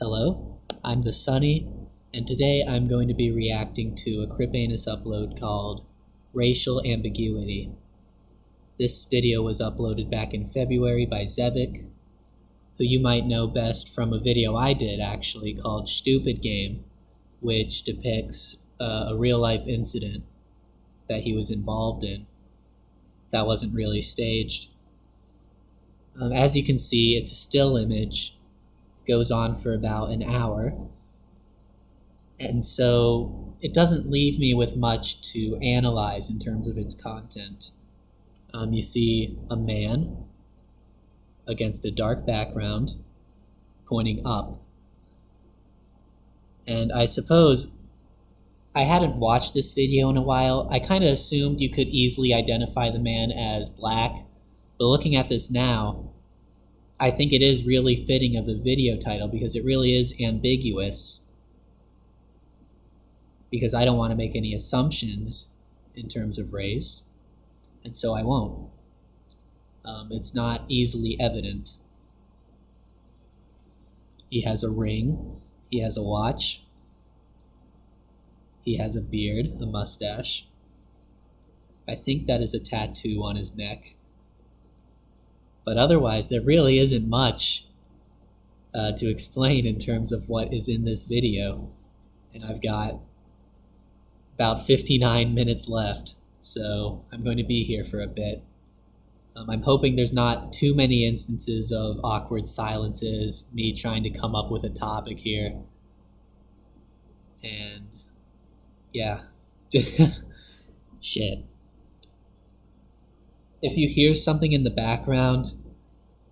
Hello, I'm the Sonny, and today I'm going to be reacting to a Krippanus upload called Racial Ambiguity. This video was uploaded back in February by Zevik, who you might know best from a video I did actually called Stupid Game, which depicts a real-life incident that he was involved in that wasn't really staged. As you can see, it's a still image. Goes on for about an hour, and so it doesn't leave me with much to analyze in terms of its content. You see a man against a dark background pointing up, and I suppose I hadn't watched this video in a while. I kind of assumed you could easily identify the man as black, but looking at this now, I think it is really fitting of the video title because it really is ambiguous, because I don't want to make any assumptions in terms of race, and so I won't. It's not easily evident. He has a ring, he has a watch, he has a beard, a mustache. I think that is a tattoo on his neck. But otherwise, there really isn't much to explain in terms of what is in this video. And I've got about 59 minutes left, so I'm going to be here for a bit. I'm hoping there's not too many instances of awkward silences, me trying to come up with a topic here. And yeah, shit. If you hear something in the background,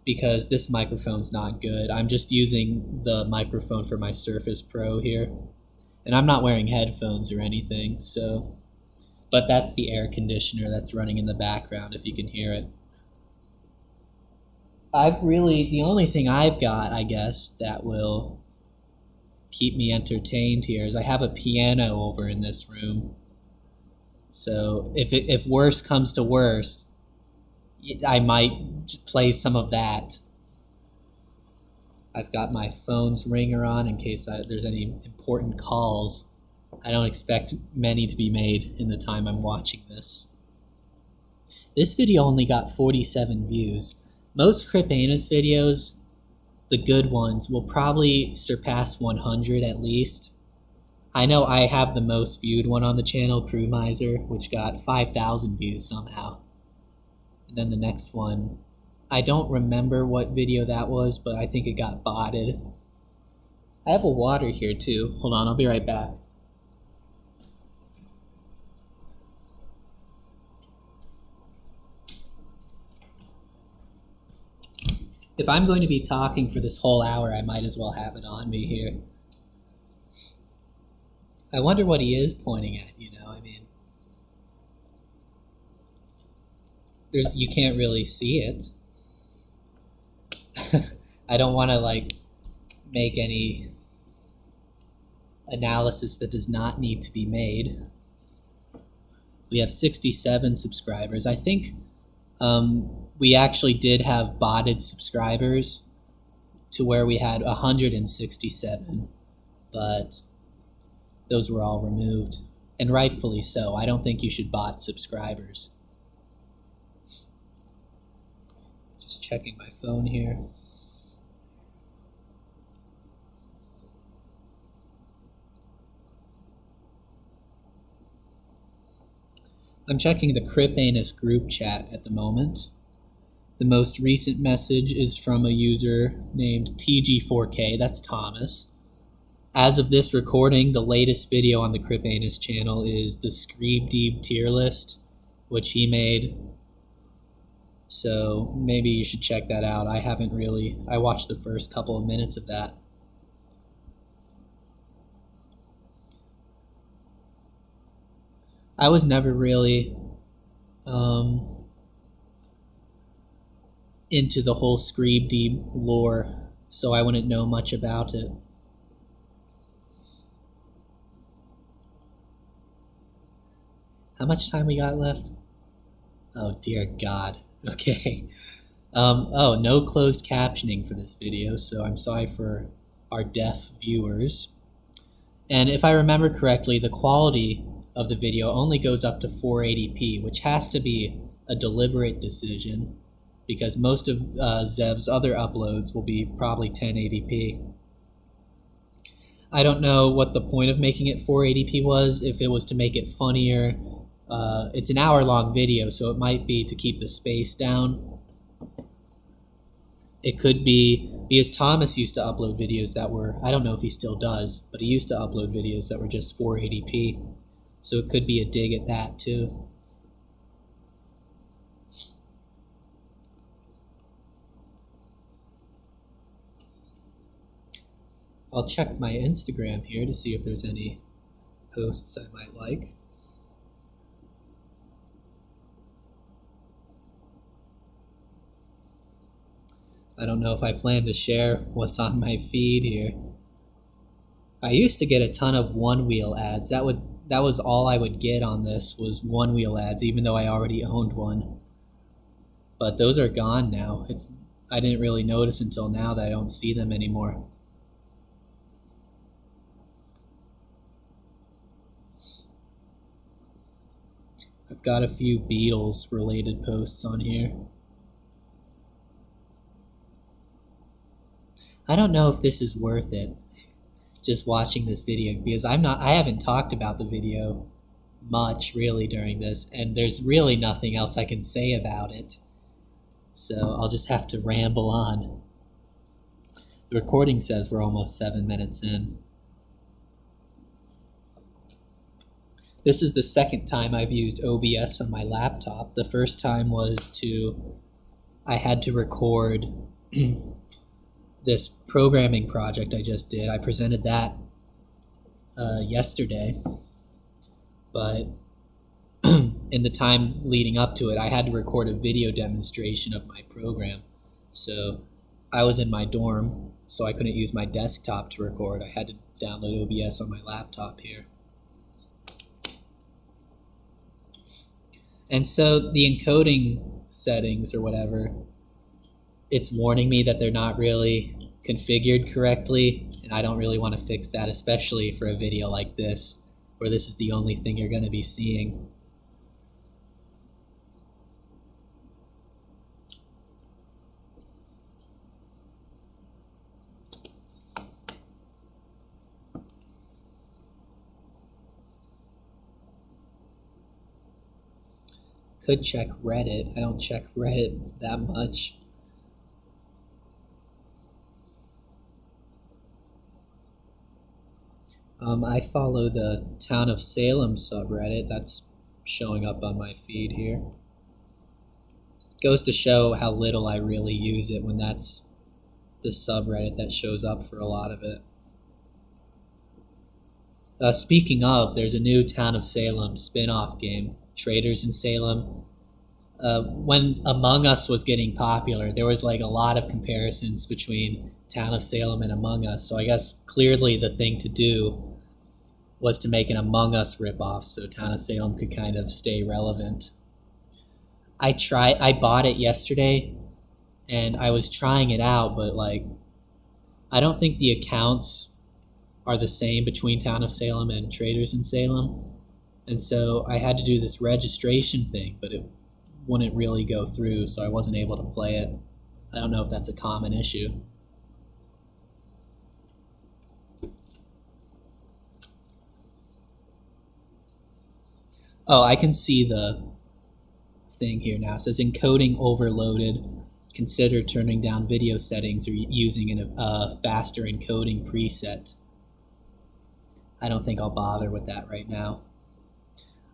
because this microphone's not good, I'm just using the microphone for my Surface Pro here, and I'm not wearing headphones or anything, so, but that's the air conditioner that's running in the background if you can hear it. The only thing I've got, I guess, that will keep me entertained here is I have a piano over in this room, so if worse comes to worse, I might play some of that. I've got my phone's ringer on in case there's any important calls. I don't expect many to be made in the time I'm watching this. This video only got 47 views. Most Krippanus videos, the good ones, will probably surpass 100 at least. I know I have the most viewed one on the channel, Crew Miser, which got 5,000 views somehow. And then the next one, I don't remember what video that was, but I think it got botted. I have a water here too. Hold on, I'll be right back. If I'm going to be talking for this whole hour, I might as well have it on me here. I wonder what he is pointing at, I mean. You can't really see it. I don't want to make any analysis that does not need to be made. We have 67 subscribers. I think we actually did have botted subscribers to where we had 167, but those were all removed, and rightfully so. I don't think you should bot subscribers. Just checking my phone here. I'm checking the Krippanus group chat at the moment. The most recent message is from a user named TG4K, that's Thomas. As of this recording, the latest video on the Krippanus channel is the Screebdeeb tier list, which he made. So maybe you should check that out. I watched the first couple of minutes of that. I was never really into the whole Screebdeeb lore, so I wouldn't know much about it. How much time we got left? Oh dear God. Okay. Oh, no closed captioning for this video, so I'm sorry for our deaf viewers. And if I remember correctly, the quality of the video only goes up to 480p, which has to be a deliberate decision because most of Zev's other uploads will be probably 1080p. I don't know what the point of making it 480p was, if it was to make it funnier. It's an hour-long video, so it might be to keep the space down. It could be because Thomas used to upload videos that were, I don't know if he still does, but he used to upload videos that were just 480p. So it could be a dig at that too. I'll check my Instagram here to see if there's any posts I might like. I don't know if I plan to share what's on my feed here. I used to get a ton of one-wheel ads. That was all I would get on this was one-wheel ads, even though I already owned one. But those are gone now. I didn't really notice until now that I don't see them anymore. I've got a few Beatles-related posts on here. I don't know if this is worth it, just watching this video, because I haven't talked about the video much really during this, and there's really nothing else I can say about it. So I'll just have to ramble on. The recording says we're almost 7 minutes in. This is the second time I've used OBS on my laptop. The first time was I had to record this programming project I just did. I presented that yesterday, but in the time leading up to it, I had to record a video demonstration of my program. So I was in my dorm, so I couldn't use my desktop to record. I had to download OBS on my laptop here. And so the encoding settings or whatever, it's warning me that they're not really configured correctly, and I don't really want to fix that, especially for a video like this, where this is the only thing you're going to be seeing. Could check Reddit. I don't check Reddit that much. I follow the Town of Salem subreddit. That's showing up on my feed here. Goes to show how little I really use it when that's the subreddit that shows up for a lot of it. Speaking of, there's a new Town of Salem spin-off game, Traders in Salem. When Among Us was getting popular, there was like a lot of comparisons between Town of Salem and Among Us. So I guess clearly the thing to do was to make an Among Us ripoff so Town of Salem could kind of stay relevant. I bought it yesterday and I was trying it out, but like I don't think the accounts are the same between Town of Salem and Traders in Salem. And so I had to do this registration thing, but it wouldn't really go through, so I wasn't able to play it. I don't know if that's a common issue. Oh, I can see the thing here now. It says encoding overloaded. Consider turning down video settings or using a faster encoding preset. I don't think I'll bother with that right now.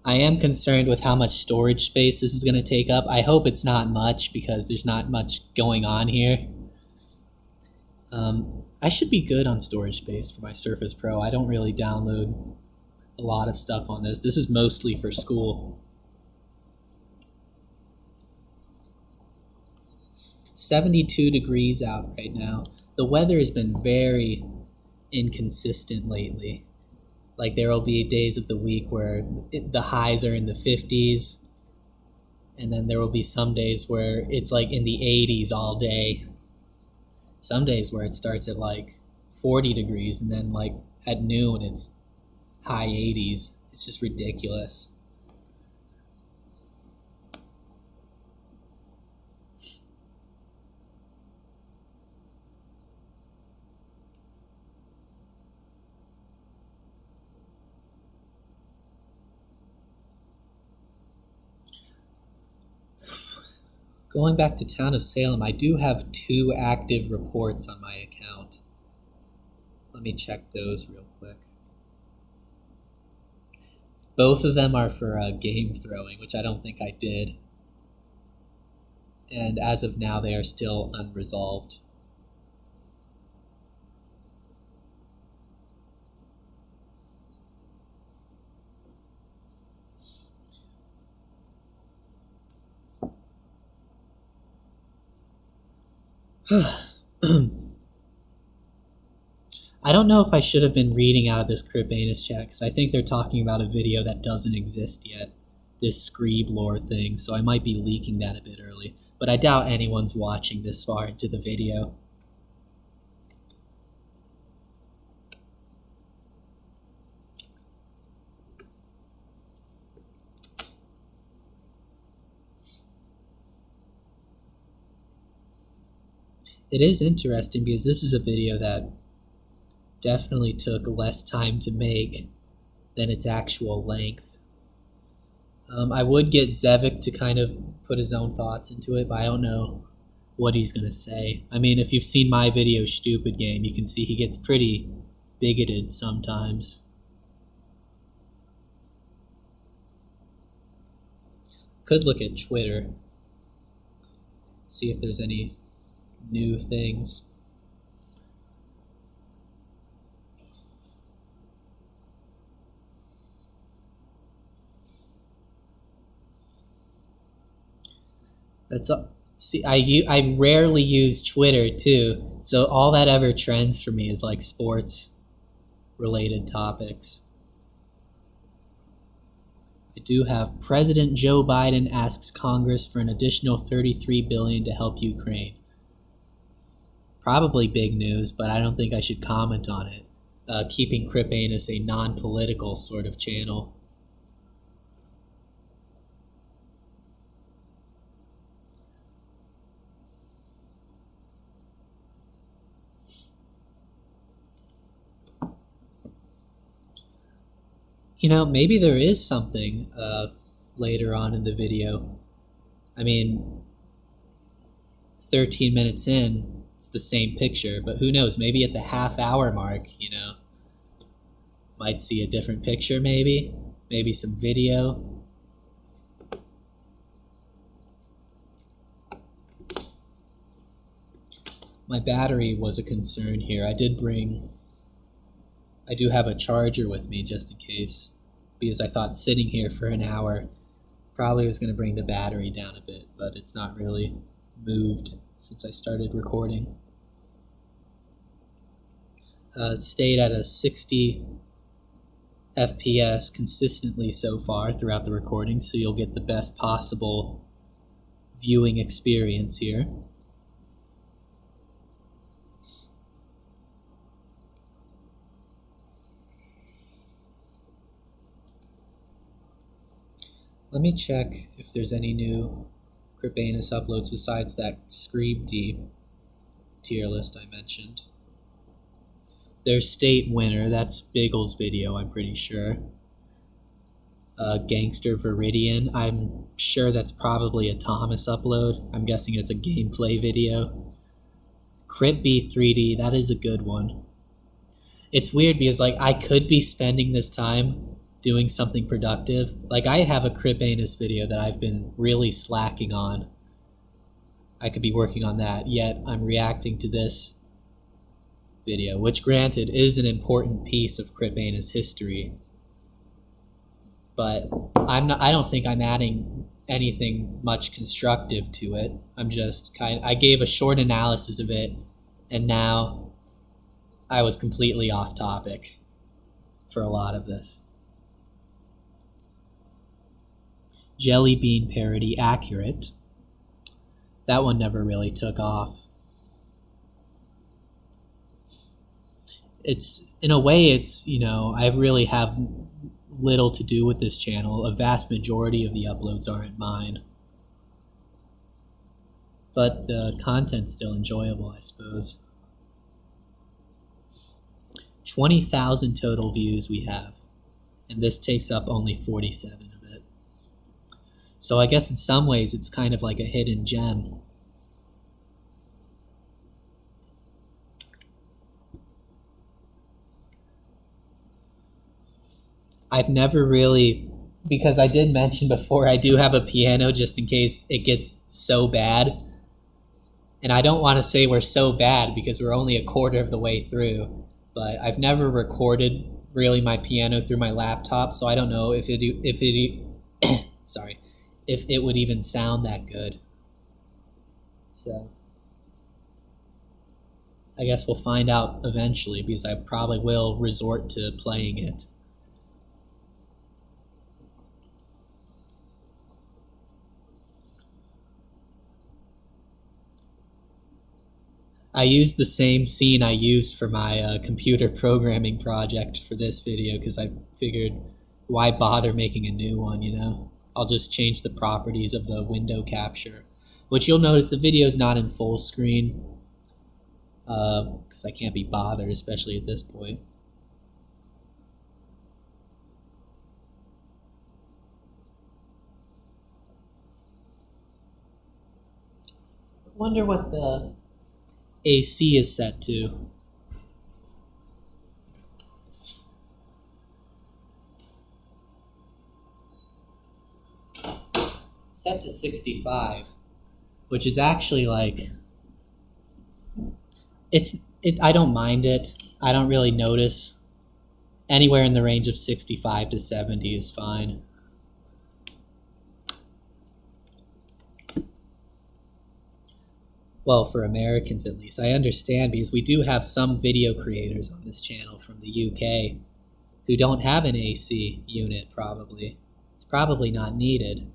I am concerned with how much storage space this is going to take up. I hope it's not much because there's not much going on here. I should be good on storage space for my Surface Pro. I don't really download a lot of stuff on this. This is mostly for school. 72 degrees out right now. The weather has been very inconsistent lately. Like there will be days of the week where the highs are in the 50s, and then there will be some days where it's like in the 80s all day. Some days where it starts at like 40 degrees, and then like at noon it's high 80s. It's just ridiculous. Going back to Town of Salem, I do have 2 active reports on my account. Let me check those real quick. Both of them are for game throwing, which I don't think I did. And as of now, they are still unresolved. I don't know if I should have been reading out of this Krippanus chat, because I think they're talking about a video that doesn't exist yet, this Screeb lore thing, so I might be leaking that a bit early. But I doubt anyone's watching this far into the video. It is interesting because this is a video that definitely took less time to make than its actual length. I would get Zevik to kind of put his own thoughts into it, but I don't know what he's going to say. I mean, if you've seen my video, Stupid Game, you can see he gets pretty bigoted sometimes. Could look at Twitter, see if there's any new things. That's all. See, I rarely use Twitter too, so all that ever trends for me is like sports related topics. I do have President Joe Biden asks Congress for an additional $33 billion to help Ukraine. Probably big news, but I don't think I should comment on it. Keeping Krippanus a non-political sort of channel. You know, maybe there is something later on in the video. I mean, 13 minutes in, it's the same picture, but who knows? Maybe at the half-hour mark, you know, might see a different picture maybe. Maybe some video. My battery was a concern here. I do have a charger with me just in case, because I thought sitting here for an hour probably was going to bring the battery down a bit, but it's not really moved since I started recording. Stayed at a 60 FPS consistently so far throughout the recording, so you'll get the best possible viewing experience here. Let me check if there's any new Krippanus uploads besides that Screeb D tier list I mentioned. There's State Winner, that's Biggle's video, I'm pretty sure. Gangster Viridian, I'm sure that's probably a Thomas upload. I'm guessing it's a gameplay video. Crip B 3D, that is a good one. It's weird because like I could be spending this time doing something productive. Like I have a Krippanus video that I've been really slacking on. I could be working on that, yet I'm reacting to this video, which granted is an important piece of Krippanus history. But I don't think I'm adding anything much constructive to it. I'm just I gave a short analysis of it, and now I was completely off topic for a lot of this. Jelly Bean parody accurate. That one never really took off. it's, in a way, it's, I really have little to do with this channel. A vast majority of the uploads aren't mine. But the content's still enjoyable, I suppose. 20,000 total views we have, and this takes up only 47 of it. So I guess in some ways it's kind of like a hidden gem. I've never really, because I did mention before, I do have a piano just in case it gets so bad. And I don't want to say we're so bad because we're only a quarter of the way through, but I've never recorded really my piano through my laptop, so I don't know if it would even sound that good. So I guess we'll find out eventually, because I probably will resort to playing it. I used the same scene I used for my computer programming project for this video, because I figured, why bother making a new one, I'll just change the properties of the window capture, which you'll notice the video's not in full screen, because I can't be bothered, especially at this point. I wonder what the AC is set to. It's set to 65, which is actually like, I don't mind it. I don't really notice. Anywhere in the range of 65 to 70 is fine. Well, for Americans at least. I understand, because we do have some video creators on this channel from the UK who don't have an AC unit, probably. It's probably not needed.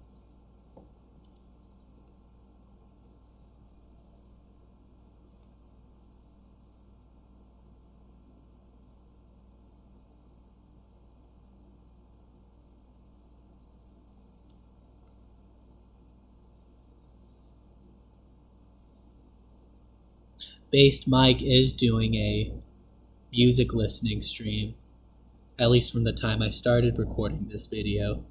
Based Mike is doing a music listening stream, at least from the time I started recording this video.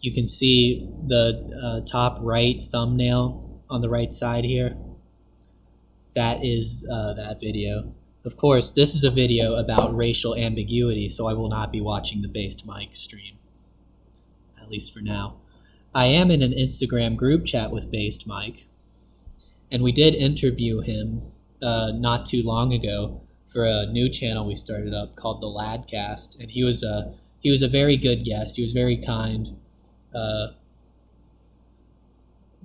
You can see the top right thumbnail on the right side here. That is that video. Of course, this is a video about racial ambiguity, so I will not be watching the Based Mike stream, at least for now. I am in an Instagram group chat with Based Mike, and we did interview him not too long ago for a new channel we started up called The Ladcast, and he was a very good guest. He was very kind.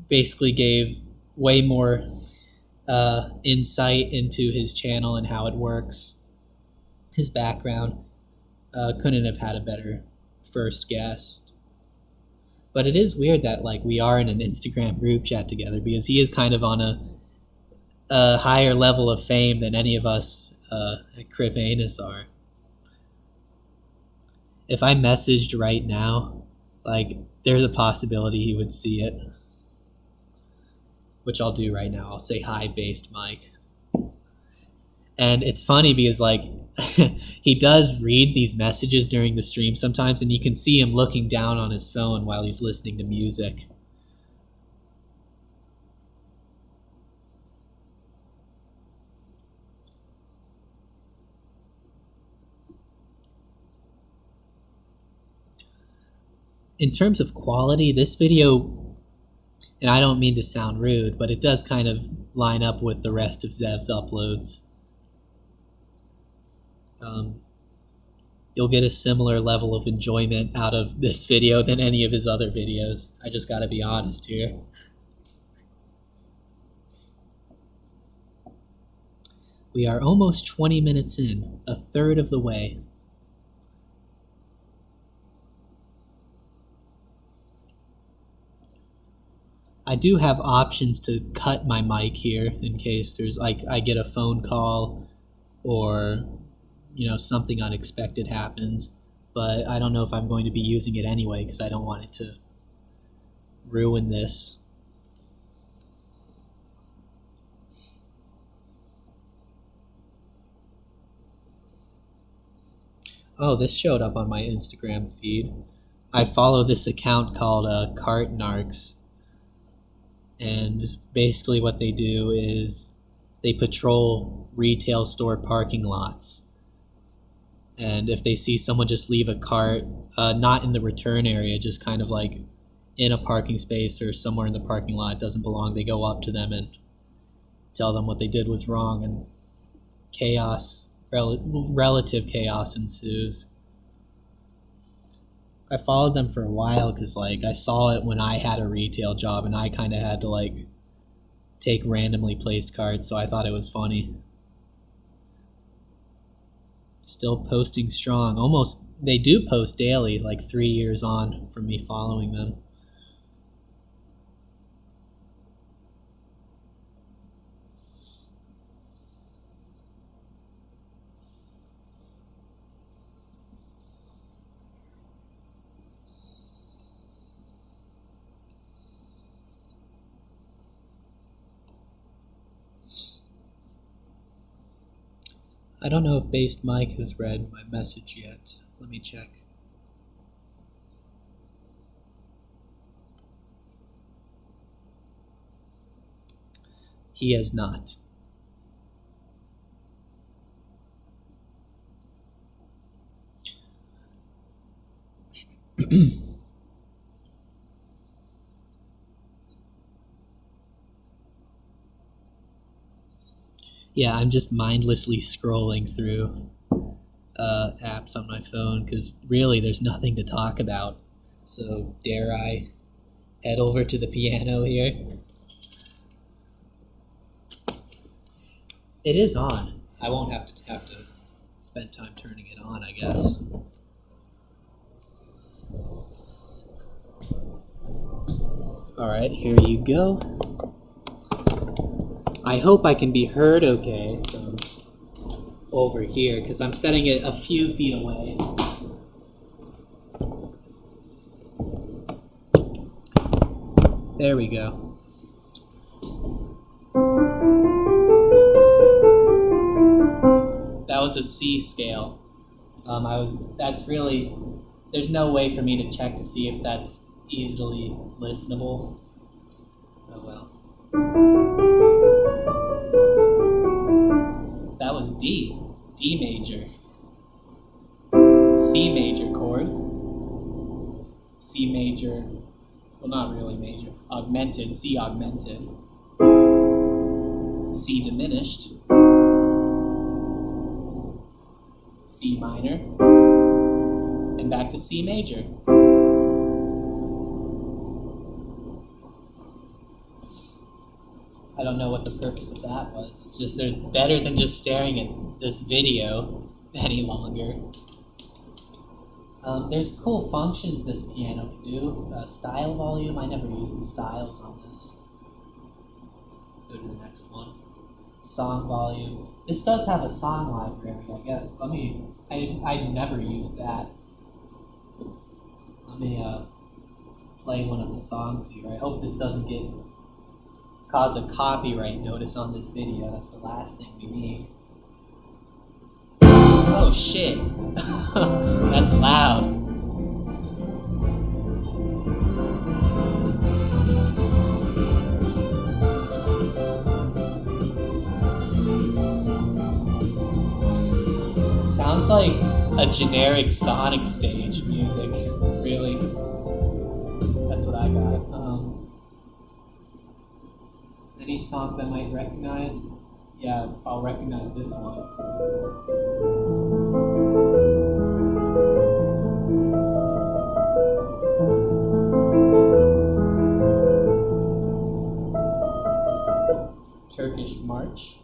Basically gave way more insight into his channel and how it works. His background. Couldn't have had a better first guest. But it is weird that we are in an Instagram group chat together, because he is kind of on a higher level of fame than any of us at Krippanus are. If I messaged right now, there's a possibility he would see it. Which I'll do right now. I'll say, "Hi, Based Mike." And it's funny because he does read these messages during the stream sometimes, and you can see him looking down on his phone while he's listening to music. In terms of quality, this video, and I don't mean to sound rude, but it does kind of line up with the rest of Zev's uploads. You'll get a similar level of enjoyment out of this video than any of his other videos. I just gotta be honest here. We are almost 20 minutes in, a third of the way. I do have options to cut my mic here in case there's I get a phone call or something unexpected happens. But I don't know if I'm going to be using it anyway because I don't want it to ruin this. Oh, this showed up on my Instagram feed. I follow this account called Cart Narcs. And basically what they do is they patrol retail store parking lots. And if they see someone just leave a cart, not in the return area, just kind of like in a parking space or somewhere in the parking lot, doesn't belong, they go up to them and tell them what they did was wrong, and chaos, relative chaos ensues. I followed them for a while because I saw it when I had a retail job and I kind of had to take randomly placed cards, so I thought it was funny. Still posting strong. Almost, they do post daily, 3 years on from me following them. I don't know if Based Mike has read my message yet. Let me check. He has not. Yeah, I'm just mindlessly scrolling through apps on my phone because really there's nothing to talk about. So dare I head over to the piano here? It is on. I won't have to spend time turning it on, I guess. All right, here you go. I hope I can be heard okay from over here because I'm setting it a few feet away. There we go. That was a C scale. There's no way for me to check to see if that's easily listenable. Oh well. That was D major. C major chord. C major, well not really major, augmented, C augmented. C diminished. C minor. And back to C major. I don't know what the purpose of that was. It's just there's better than just staring at this video any longer. There's cool functions this piano can do. Style volume, I never use the styles on this. Let's go to the next one. Song volume. This does have a song library, I guess. I never use that. Let me play one of the songs here. I hope this doesn't cause a copyright notice on this video. That's the last thing we need. Oh shit. That's loud. Sounds like a generic Sonic stage music, really. That's what I got. Any songs I might recognize? Yeah, I'll recognize this one. Turkish March.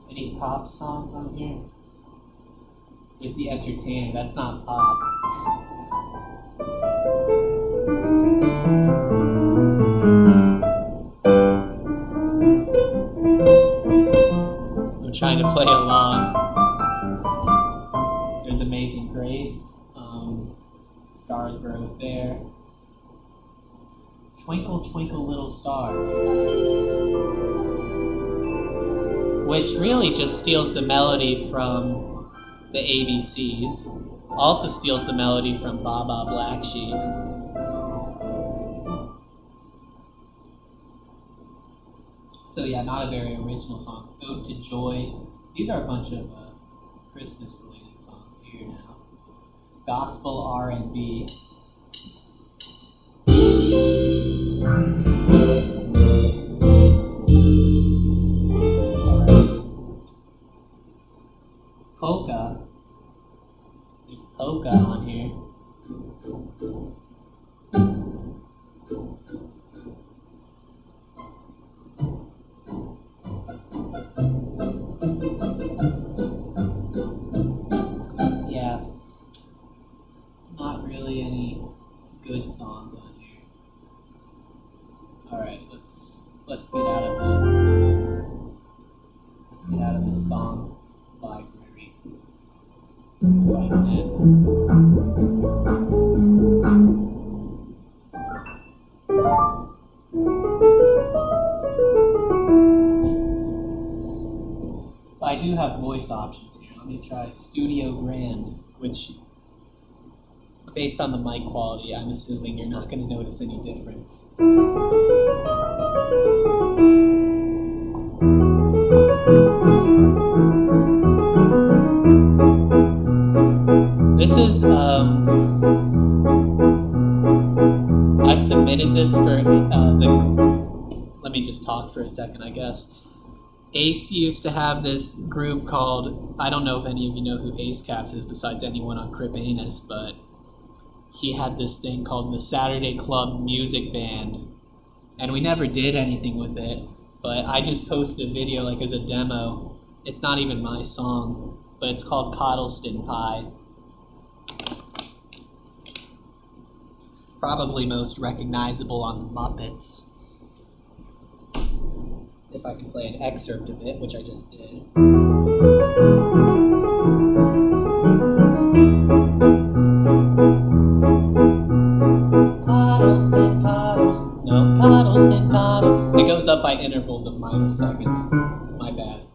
Any pop songs on here? There's The Entertainer, that's not pop. trying to play along. There's Amazing Grace, Starsborough Fair, Twinkle Twinkle Little Star, which really just steals the melody from the ABCs, also steals the melody from Baba Black Sheep. So yeah, not a very original song. Ode to Joy. These are a bunch of Christmas-related songs here now. Gospel R&B. Polka. There's polka on here. Yeah, not really any good songs on here. All right, let's get out of the song library. If I can. I do have voice options here. Let me try Studio Grand, which, based on the mic quality, I'm assuming you're not going to notice any difference. This is, I submitted this for let me just talk for a second, I guess. Ace used to have this group called, I don't know if any of you know who Ace Caps is besides anyone on Krippanus, but he had this thing called the Saturday Club Music Band, and we never did anything with it, but I just posted a video like as a demo. It's not even my song, but it's called Coddleston Pie. Probably most recognizable on the Muppets. If I can play an excerpt of it, which I just did. Coddleston, Coddleston, no, Coddleston, Coddleston. It goes up by intervals of minor seconds. My bad.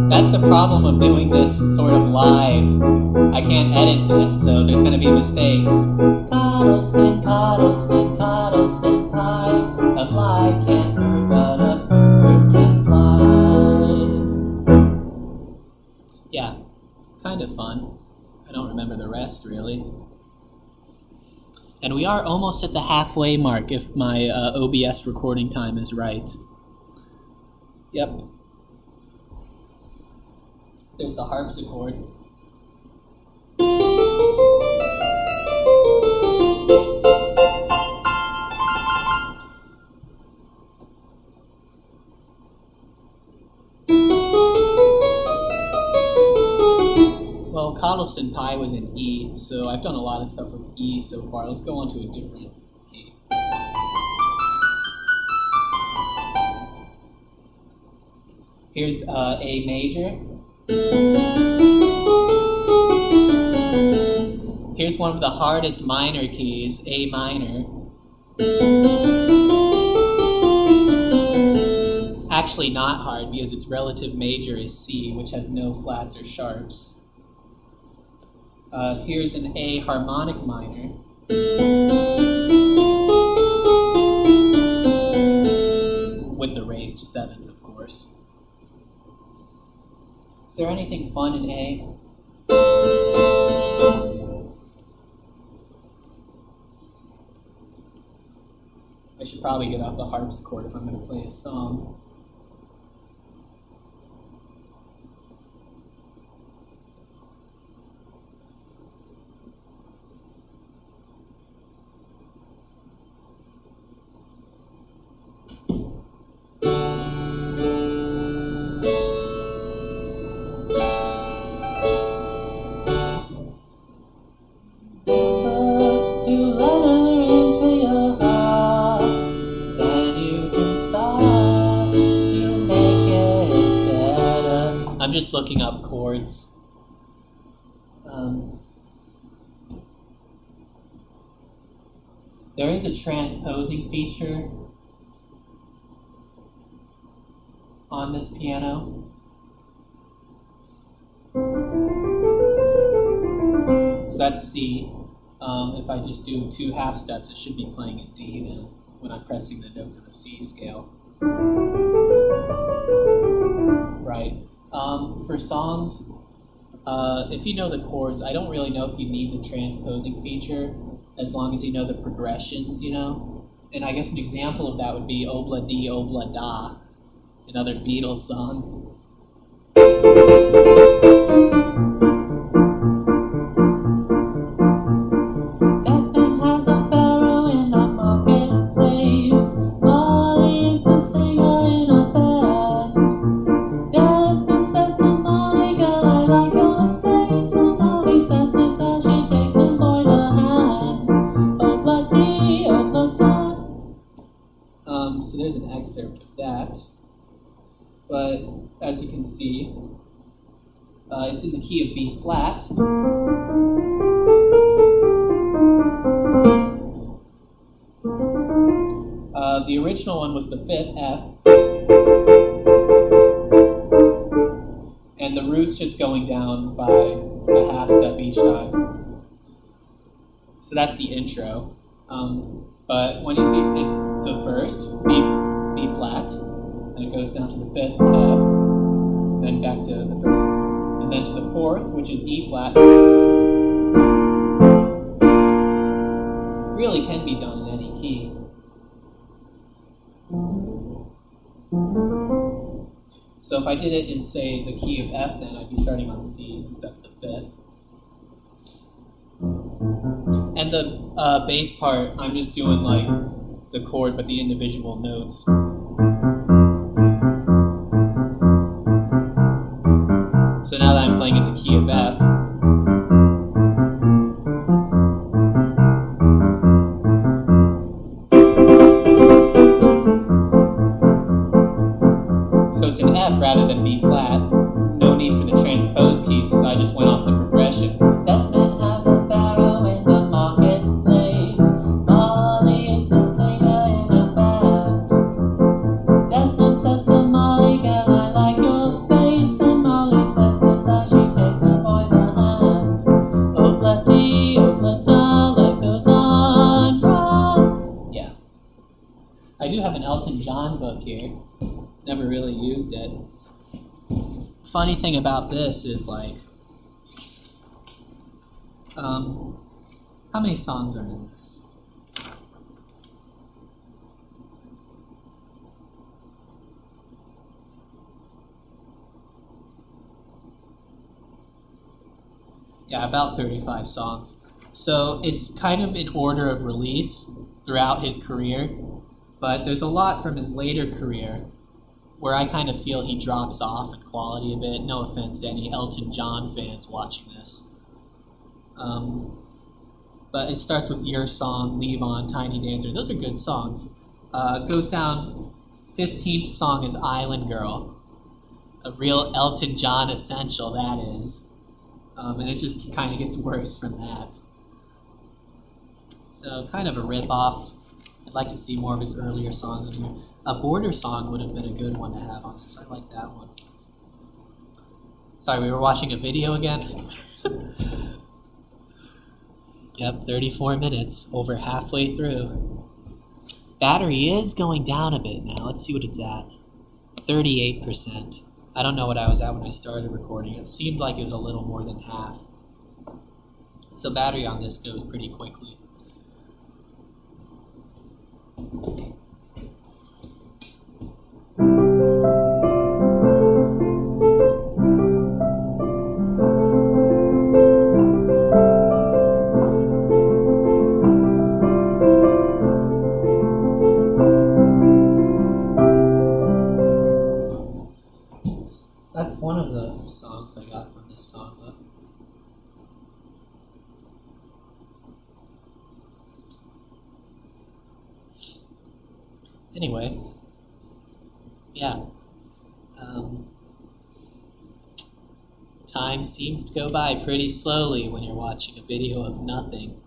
That's the problem of doing this sort of live. I can't edit this, so there's going to be mistakes. Coddleston, Coddleston, Coddleston Pie. A fly can't bird, but a bird can fly. Yeah, kind of fun. I don't remember the rest, really. And we are almost at the halfway mark if my OBS recording time is right. Yep. There's the harpsichord. Well, Coddleston Pie was in E, so I've done a lot of stuff with E so far. Let's go on to a different key. Here's A major. Here's one of the hardest minor keys, A minor. Actually not hard because its relative major is C, which has no flats or sharps. Here's an A harmonic minor. With the raised seventh, of course. Is there anything fun in A? I should probably get off the harpsichord if I'm going to play a song. To love just looking up chords. There is a transposing feature on this piano. So that's C. If I just do 2 half steps, it should be playing in D then when I'm pressing the notes of the C scale. Right. For songs, if you know the chords, I don't really know if you need the transposing feature as long as you know the progressions, you know? And I guess an example of that would be Obla Di, Obla Da, another Beatles song. So there's an excerpt of that, but as you can see, it's in the key of B flat. The original one was the 5th F, and the root's just going down by a half step each time. So that's the intro. But when you see it's the first, B flat, and it goes down to the 5th F, then back to the 1st, and then to the 4th, which is E flat. Really can be done in any key. So if I did it in, say, the key of F, then I'd be starting on C, since that's the 5th. And the bass part, I'm just doing like the chord, but the individual notes. So now that I'm playing in the key of F, so it's an F rather than B flat. No need for the transpose key since I just went off the progression. Desmond has a barrow in the marketplace. Molly is the singer in a band. Desmond says to Molly, girl, I like your face. And Molly says this as she takes a boy the hand. Obla di, obla da, life goes on, brah. Yeah. I do have an Elton John book here. Never really used it. Funny thing about this is like, how many songs are in this? Yeah, about 35 songs. So it's kind of in order of release throughout his career, but there's a lot from his later career where I kind of feel he drops off in quality a bit. No offense to any Elton John fans watching this. But it starts with Your Song, Leave On, Tiny Dancer. Those are good songs. Goes down, 15th song is Island Girl. A real Elton John essential, that is. And it just kind of gets worse from that. So kind of a rip-off. I'd like to see more of his earlier songs in here. A Border Song would have been a good one to have on this. I like that one. Sorry, we were watching a video again. Yep, 34 minutes, over halfway through. Battery is going down a bit now. Let's see what it's at. 38%. I don't know what I was at when I started recording. It seemed like it was a little more than half. So battery on this goes pretty quickly. That's one of the songs I got from this song book. Anyway, yeah. Time seems to go by pretty slowly when you're watching a video of nothing.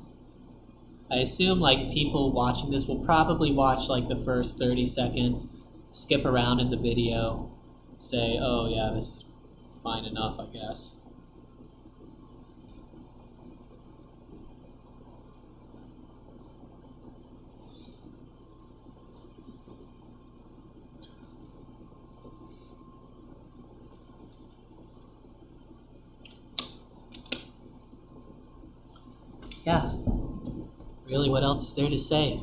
I assume like people watching this will probably watch like the first 30 seconds, skip around in the video, say, oh yeah, this is fine enough, I guess. Yeah, really, what else is there to say?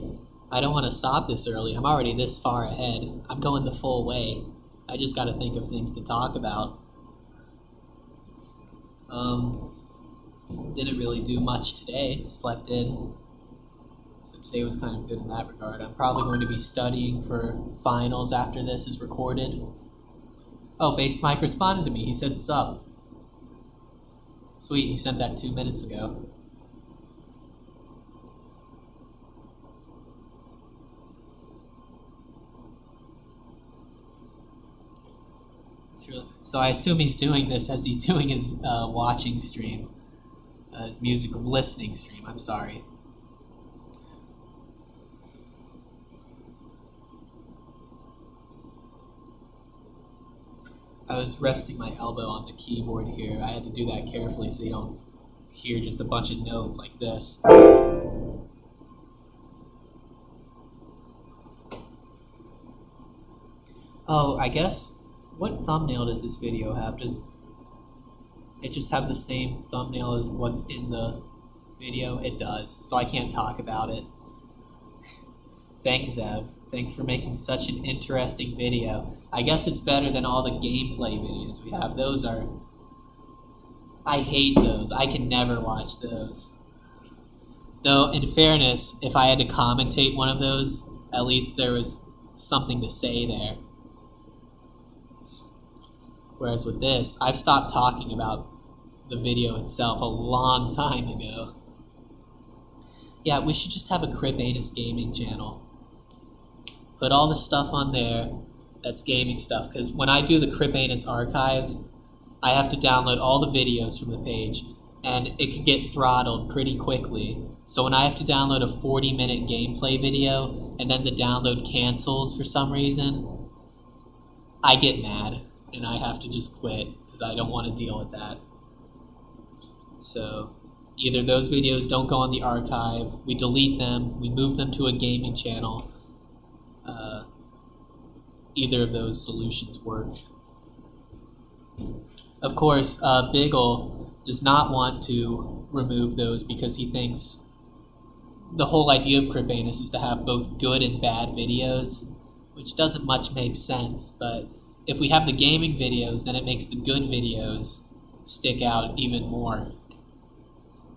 I don't want to stop this early. I'm already this far ahead. I'm going the full way. I just got to think of things to talk about. Didn't really do much today. Slept in. So today was kind of good in that regard. I'm probably going to be studying for finals after this is recorded. Oh, Based Mike responded to me. He said, "Sup." Sweet, he sent that 2 minutes ago. So I assume he's doing this as he's doing his watching stream, his music listening stream, I'm sorry. I was resting my elbow on the keyboard here. I had to do that carefully so you don't hear just a bunch of notes like this. Oh, I guess... What thumbnail does this video have? Does it just have the same thumbnail as what's in the video? It does, so I can't talk about it. Thanks, Zev. Thanks for making such an interesting video. I guess it's better than all the gameplay videos we have. Those are... I hate those. I can never watch those. Though, in fairness, if I had to commentate one of those, at least there was something to say there. Whereas with this, I've stopped talking about the video itself a long time ago. Yeah, we should just have a Krippanus gaming channel. Put all the stuff on there that's gaming stuff, because when I do the Krippanus archive, I have to download all the videos from the page, and it can get throttled pretty quickly. So when I have to download a 40-minute gameplay video, and then the download cancels for some reason, I get mad. And I have to just quit because I don't want to deal with that. So either those videos don't go on the archive, we delete them, we move them to a gaming channel. Either of those solutions work. Of course, Biggle does not want to remove those because he thinks the whole idea of Krippanus is to have both good and bad videos, which doesn't much make sense, but if we have the gaming videos, then it makes the good videos stick out even more.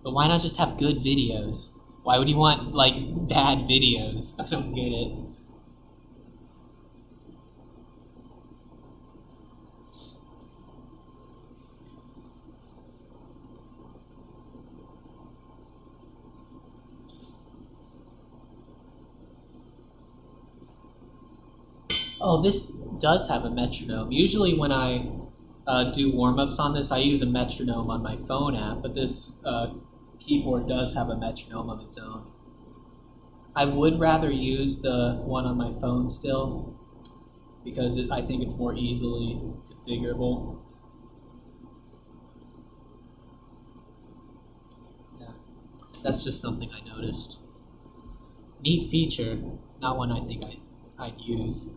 But why not just have good videos? Why would you want, like, bad videos? I don't get it. Oh, this does have a metronome. Usually when I do warm-ups on this, I use a metronome on my phone app, but this keyboard does have a metronome of its own. I would rather use the one on my phone still, because I think it's more easily configurable. Yeah, that's just something I noticed. Neat feature, not one I think I'd use.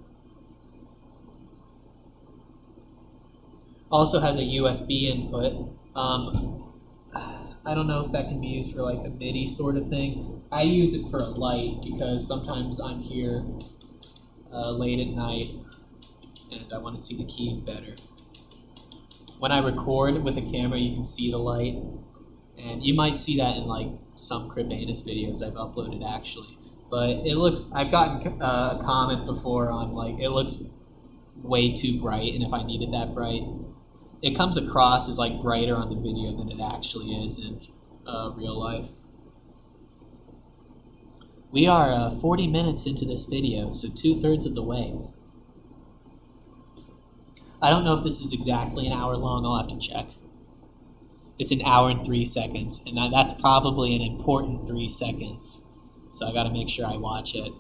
Also has a USB input. I don't know if that can be used for like a MIDI sort of thing. I use it for a light because sometimes I'm here late at night and I want to see the keys better. When I record with a camera, you can see the light, and you might see that in like some Krippanus videos I've uploaded actually. But it looks, I've gotten a comment before on like, it looks way too bright, and if I needed that bright, it comes across as like brighter on the video than it actually is in real life. We are 40 minutes into this video, so 2/3 of the way. I don't know if this is exactly an hour long, I'll have to check. It's an hour and 3 seconds, and that's probably an important 3 seconds. So I gotta make sure I watch it.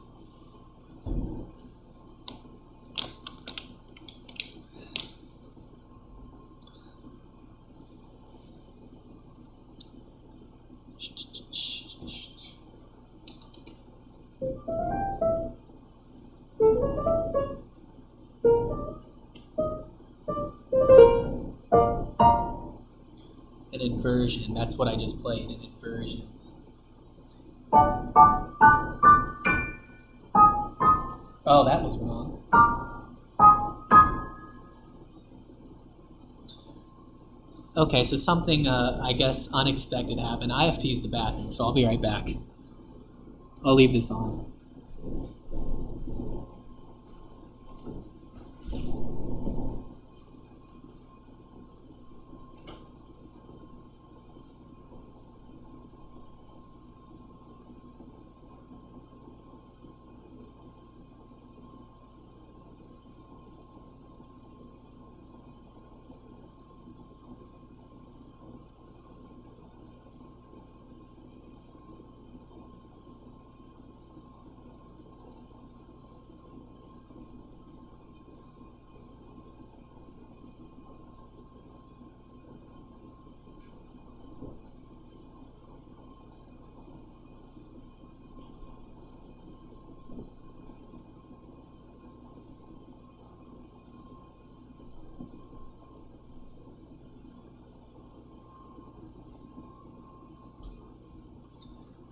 An inversion, that's what I just played, an inversion. Oh, that was wrong. Okay, so something, I guess, unexpected happened. I have to use the bathroom, so I'll be right back. I'll leave this on.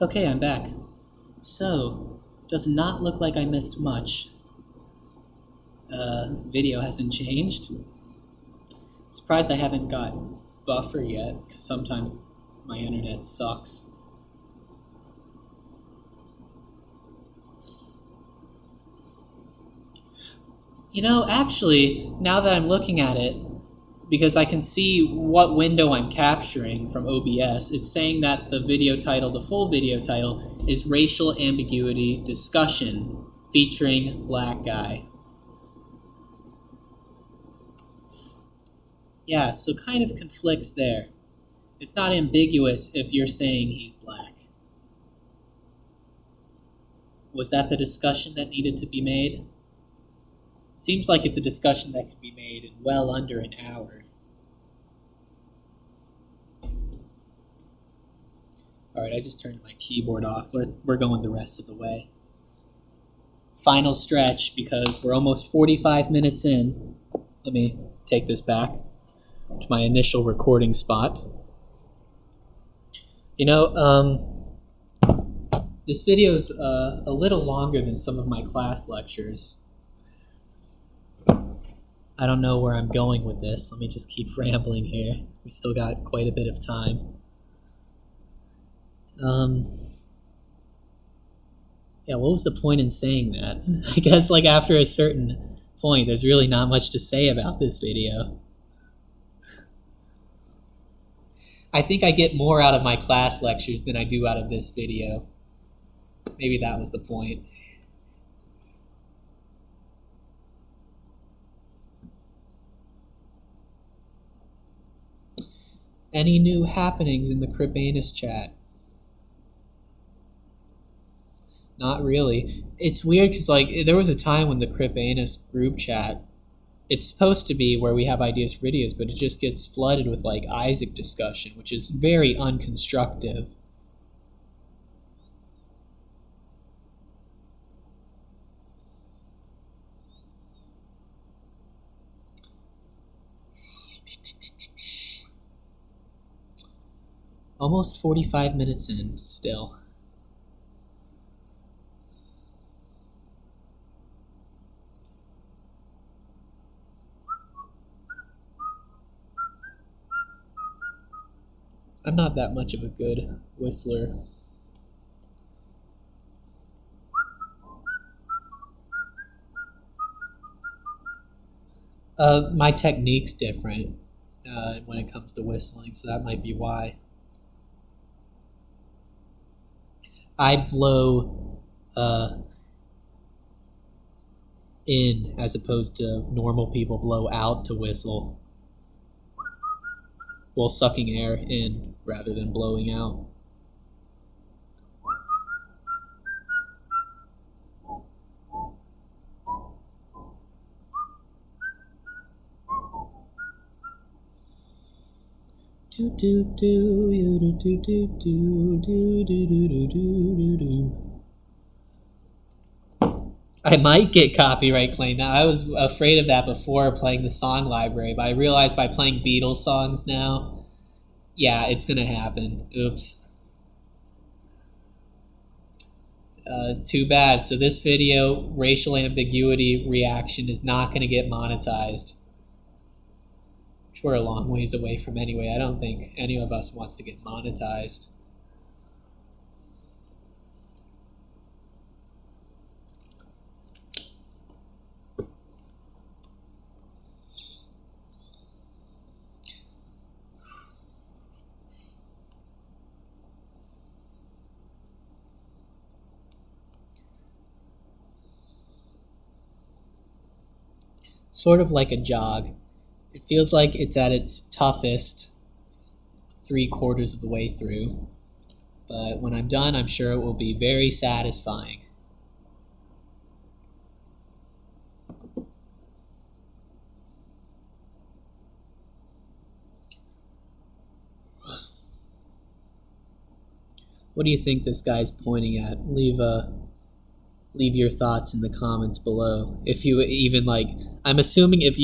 Okay, I'm back. So, does not look like I missed much. Video hasn't changed. Surprised I haven't got buffer yet, because sometimes my internet sucks. You know, actually, now that I'm looking at it, because I can see what window I'm capturing from OBS, it's saying that the video title, the full video title, is Racial Ambiguity Discussion featuring Black Guy. Yeah, so kind of conflicts there. It's not ambiguous if you're saying he's black. Was that the discussion that needed to be made? Seems like it's a discussion that can be made in well under an hour. Alright, I just turned my keyboard off. We're going the rest of the way. Final stretch, because we're almost 45 minutes in. Let me take this back to my initial recording spot. You know, this video's a little longer than some of my class lectures. I don't know where I'm going with this. Let me just keep rambling here. We still got quite a bit of time. Yeah, what was the point in saying that? I guess like after a certain point, there's really not much to say about this video. I think I get more out of my class lectures than I do out of this video. Maybe that was the point. Any new happenings in the Krippanus chat? Not really. It's weird because like there was a time when the Krippanus group chat, it's supposed to be where we have ideas for videos, but it just gets flooded with like Isaac discussion, which is very unconstructive. Almost 45 minutes in still. I'm not that much of a good whistler. My technique's different when it comes to whistling, so that might be why. I blow in as opposed to normal people blow out to whistle. Well, sucking air in rather than blowing out. Do do do you do do do do do do do do do. I might get copyright claim now. I was afraid of that before playing the song library, but I realized by playing Beatles songs now, yeah, it's gonna happen. Oops. Too bad. So this video, racial ambiguity reaction, is not gonna get monetized. Which we're a long ways away from anyway. I don't think any of us wants to get monetized. Sort of like a jog. It feels like it's at its toughest 3/4 of the way through. But when I'm done, I'm sure it will be very satisfying. What do you think this guy's pointing at? Leave your thoughts in the comments below. If you even I'm assuming if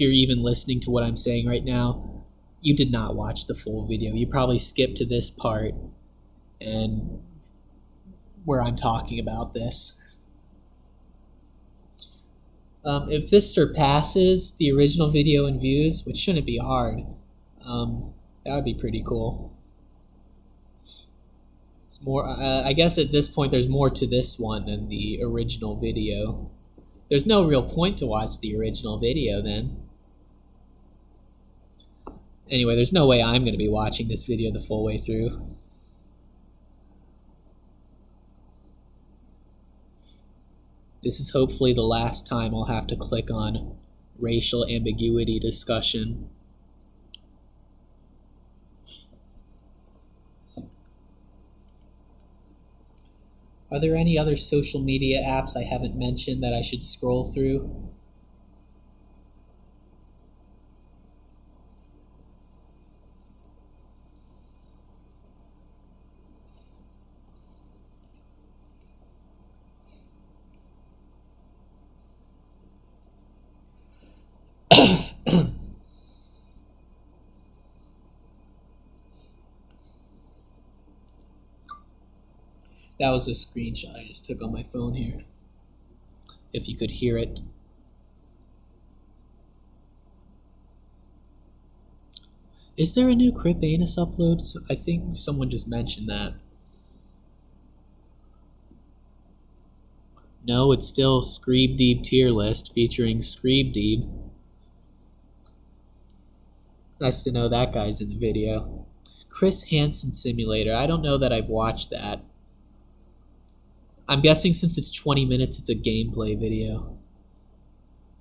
you're even listening to what I'm saying right now, you did not watch the full video. You probably skipped to this part and where I'm talking about this. If this surpasses the original video in views, which shouldn't be hard, that would be pretty cool. It's more. I guess at this point, there's more to this one than the original video. There's no real point to watch the original video then. Anyway, there's no way I'm going to be watching this video the full way through. This is hopefully the last time I'll have to click on racial ambiguity discussion. Are there any other social media apps I haven't mentioned that I should scroll through? That was a screenshot I just took on my phone here. If you could hear it. Is there a new Krippanus upload? I think someone just mentioned that. No, it's still Screebdeeb tier list featuring Screebdeeb. Nice to know that guy's in the video. Chris Hansen Simulator. I don't know that I've watched that. I'm guessing since it's 20 minutes, it's a gameplay video.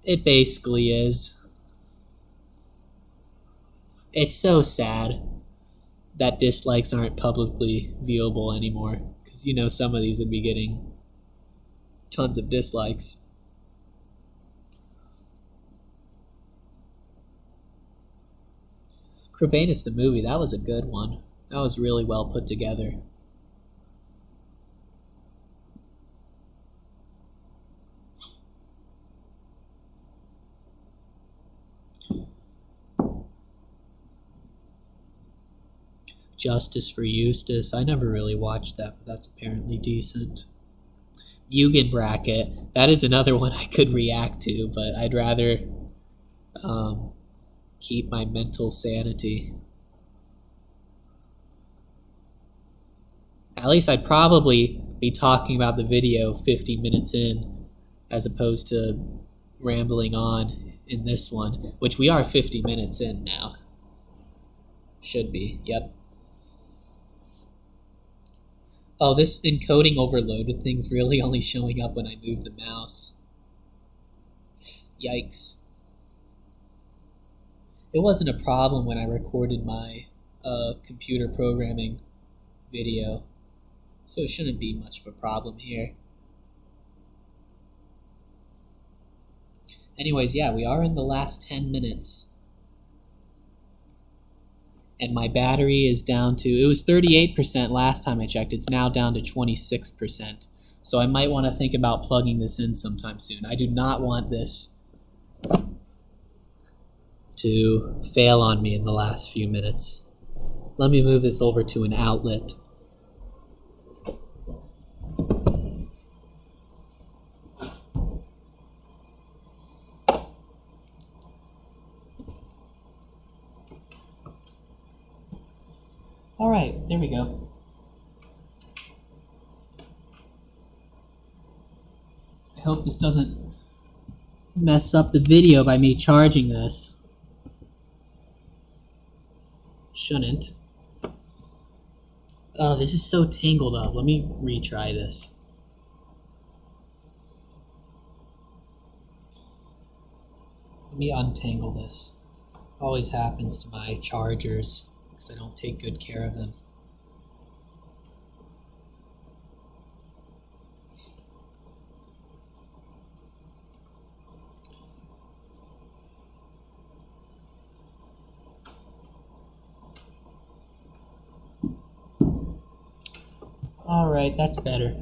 It basically is. It's so sad that dislikes aren't publicly viewable anymore, because you know some of these would be getting tons of dislikes. Krippanus the movie, that was a good one. That was really well put together. Justice for Eustace. I never really watched that, but that's apparently decent. Mugen Bracket. That is another one I could react to, but I'd rather keep my mental sanity. At least I'd probably be talking about the video 50 minutes in, as opposed to rambling on in this one, which we are 50 minutes in now. Should be, yep. Oh, this encoding overloaded thing's really only showing up when I move the mouse. Yikes. It wasn't a problem when I recorded my computer programming video, so it shouldn't be much of a problem here. Anyways, yeah, we are in the last 10 minutes. And my battery is down to, it was 38% last time I checked. It's now down to 26%. So I might want to think about plugging this in sometime soon. I do not want this to fail on me in the last few minutes. Let me move this over to an outlet. All right, there we go. I hope this doesn't mess up the video by me charging this. Shouldn't. Oh, this is so tangled up. Let me retry this. Let me untangle this. Always happens to my chargers because I don't take good care of them. Alright, that's better.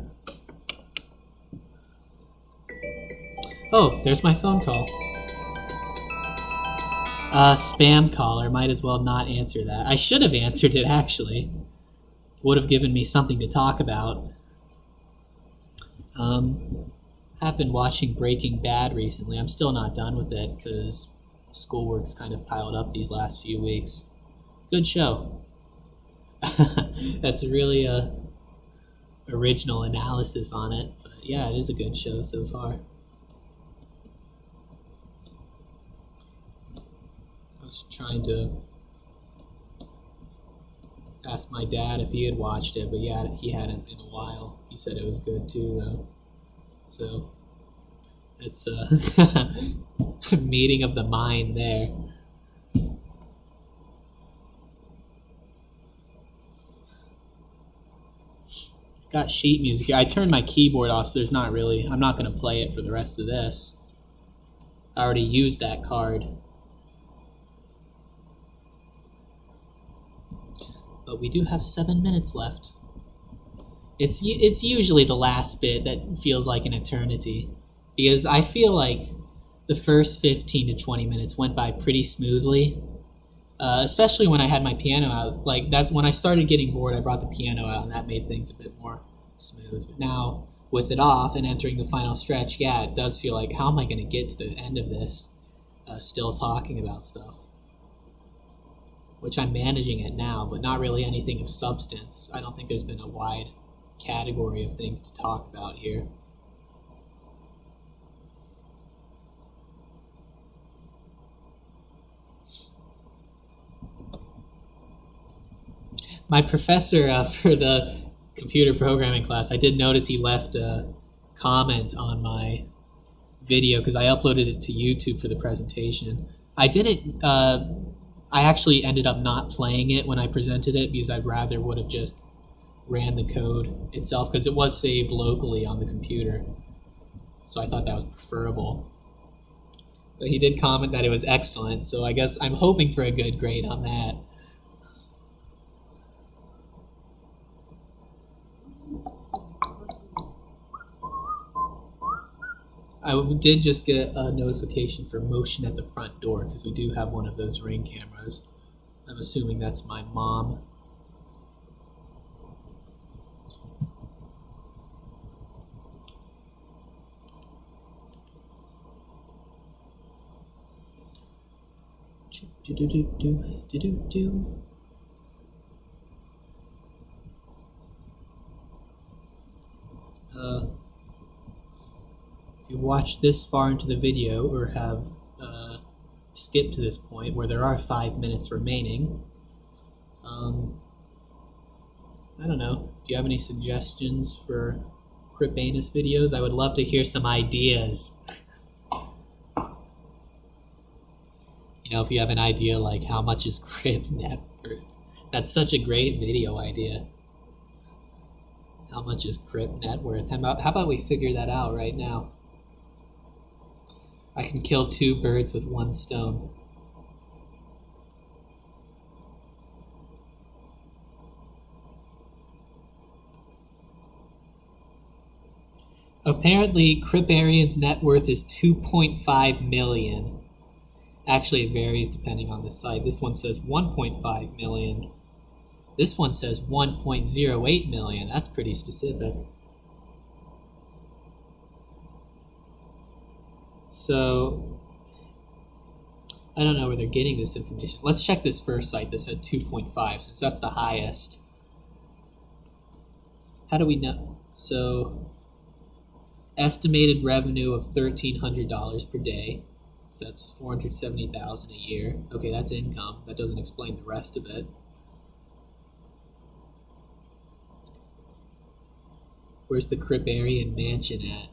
Oh, there's my phone call. Spam caller. Might as well not answer that. I should have answered it, actually. Would have given me something to talk about. I've been watching Breaking Bad recently. I'm still not done with it because schoolwork's kind of piled up these last few weeks. Good show. That's really original analysis on it, but yeah, it is a good show so far. I was trying to ask my dad if he had watched it, but yeah, he hadn't in a while. He said it was good too, though. So it's a meeting of the mind there. Got sheet music here. I turned my keyboard off, so there's not really, I'm not going to play it for the rest of this. I already used that card. But we do have 7 minutes left. It's usually the last bit that feels like an eternity, because I feel like the first 15 to 20 minutes went by pretty smoothly. Especially when I had my piano out. Like, that's when I started getting bored, I brought the piano out, and that made things a bit more smooth. But now, with it off and entering the final stretch, yeah, it does feel like, how am I going to get to the end of this still talking about stuff? Which I'm managing it now, but not really anything of substance. I don't think there's been a wide category of things to talk about here. My professor for the computer programming class, I did notice he left a comment on my video because I uploaded it to YouTube for the presentation. I didn't, I actually ended up not playing it when I presented it because I'd rather would have just ran the code itself because it was saved locally on the computer. So I thought that was preferable. But he did comment that it was excellent, so I guess I'm hoping for a good grade on that. I did just get a notification for motion at the front door because we do have one of those Ring cameras. I'm assuming that's my mom. If you watch this far into the video or have skipped to this point where there are 5 minutes remaining, I don't know, do you have any suggestions for Krippanus videos? I would love to hear some ideas. You know, if you have an idea like how much is Crip net worth, that's such a great video idea. How much is Crip net worth? How about we figure that out right now? I can kill 2 birds with 1 stone. Apparently, Krippanus' net worth is 2.5 million. Actually, it varies depending on the site. This one says 1.5 million. This one says 1.08 million. That's pretty specific. So, I don't know where they're getting this information. Let's check this first site that said 2.5, since that's the highest. How do we know? So, estimated revenue of $1,300 per day. So that's $470,000 a year. Okay, that's income. That doesn't explain the rest of it. Where's the Krippanus mansion at?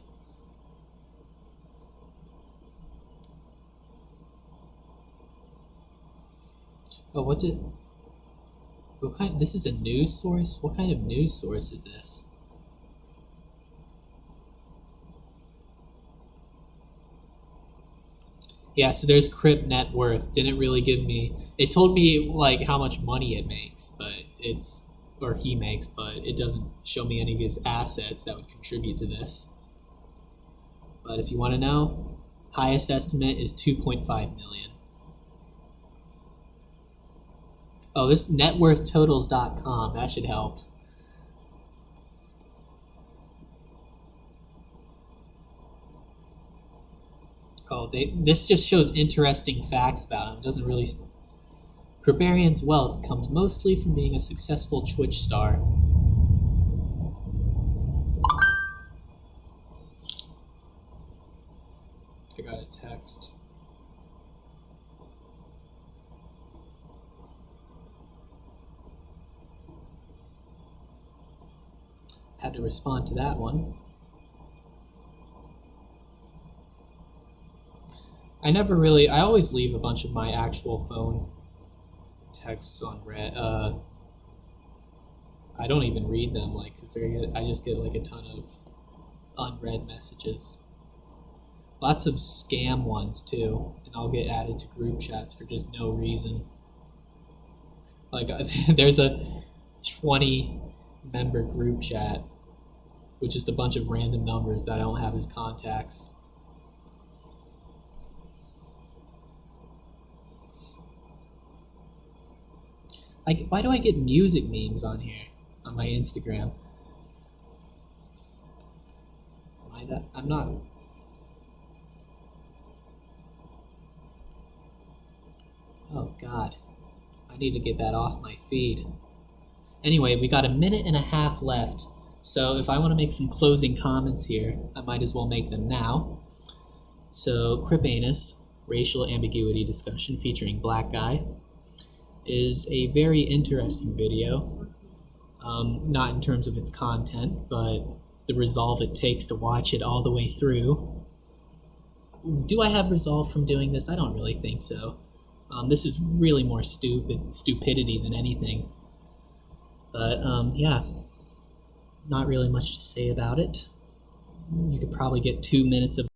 Oh, what's it? What kind? This is a news source? What kind of news source is this? Yeah, so there's Crip net worth. Didn't really give me. It told me like how much money it makes, but he makes, but it doesn't show me any of his assets that would contribute to this. But if you want to know, highest estimate is 2.5 million. Oh, this networthtotals.com, that should help. Oh, this just shows interesting facts about him. It doesn't really. Krippanus' wealth comes mostly from being a successful Twitch star. I got a text. Had to respond to that one. I always leave a bunch of my actual phone texts on read. I don't even read them, like, because I just get like a ton of unread messages. Lots of scam ones too, and I'll get added to group chats for just no reason. Like, there's a 20-member group chat, which is a bunch of random numbers that I don't have as contacts. Why do I get music memes on here, on my Instagram? I'm not. Oh God, I need to get that off my feed. Anyway, we got 1.5 minutes left, so if I want to make some closing comments here, I might as well make them now. So, Krippanus, racial ambiguity discussion featuring Black Guy, is a very interesting video. Not in terms of its content, but the resolve it takes to watch it all the way through. Do I have resolve from doing this? I don't really think so. This is really more stupidity than anything. But yeah, not really much to say about it. You could probably get 2 minutes of